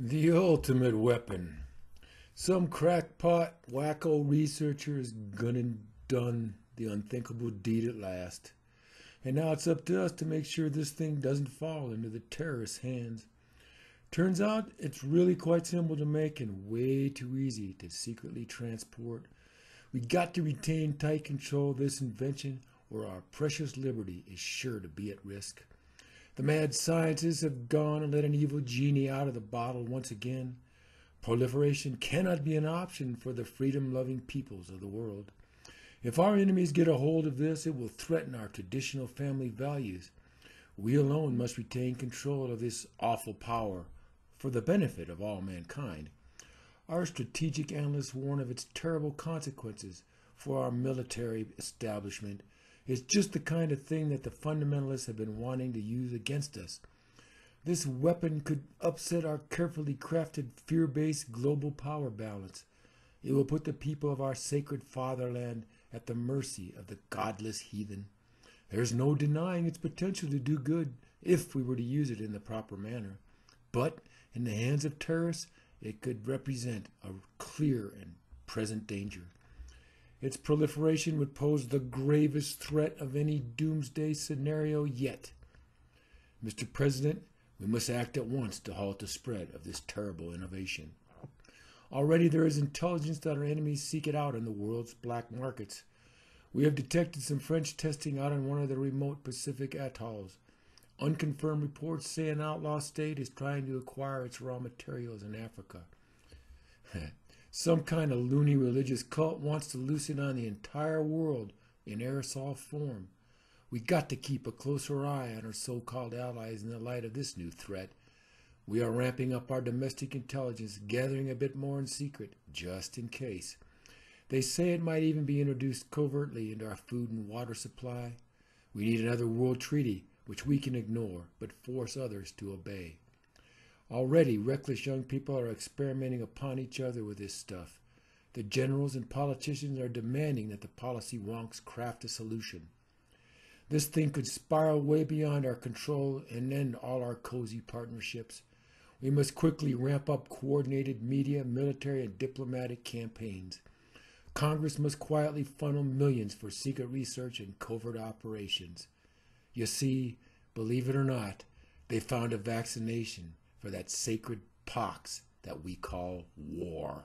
The ultimate weapon. Some crackpot, wacko researcher has gone and done the unthinkable deed at last. And now it's up to us to make sure this thing doesn't fall into the terrorists' hands. Turns out it's really quite simple to make and way too easy to secretly transport. We got to retain tight control of this invention or our precious liberty is sure to be at risk. The mad scientists have gone and let an evil genie out of the bottle once again. Proliferation cannot be an option for the freedom-loving peoples of the world. If our enemies get a hold of this, it will threaten our traditional family values. We alone must retain control of this awful power for the benefit of all mankind. Our strategic analysts warn of its terrible consequences for our military establishment. It's just the kind of thing that the fundamentalists have been wanting to use against us. This weapon could upset our carefully crafted fear-based global power balance. It will put the people of our sacred fatherland at the mercy of the godless heathen. There's no denying its potential to do good if we were to use it in the proper manner. But in the hands of terrorists, it could represent a clear and present danger. Its proliferation would pose the gravest threat of any doomsday scenario yet. Mr. President, we must act at once to halt the spread of this terrible innovation. Already there is intelligence that our enemies seek it out in the world's black markets. We have detected some French testing out on one of the remote Pacific atolls. Unconfirmed reports say an outlaw state is trying to acquire its raw materials in Africa. Some kind of loony religious cult wants to loose it on the entire world in aerosol form. We got to keep a closer eye on our so-called allies in the light of this new threat. We are ramping up our domestic intelligence, gathering a bit more in secret, just in case. They say it might even be introduced covertly into our food and water supply. We need another world treaty, which we can ignore, but force others to obey. Already, reckless young people are experimenting upon each other with this stuff. The generals and politicians are demanding that the policy wonks craft a solution. This thing could spiral way beyond our control and end all our cozy partnerships. We must quickly ramp up coordinated media, military, and diplomatic campaigns. Congress must quietly funnel millions for secret research and covert operations. You see, believe it or not, they found a vaccination for that sacred pox that we call war.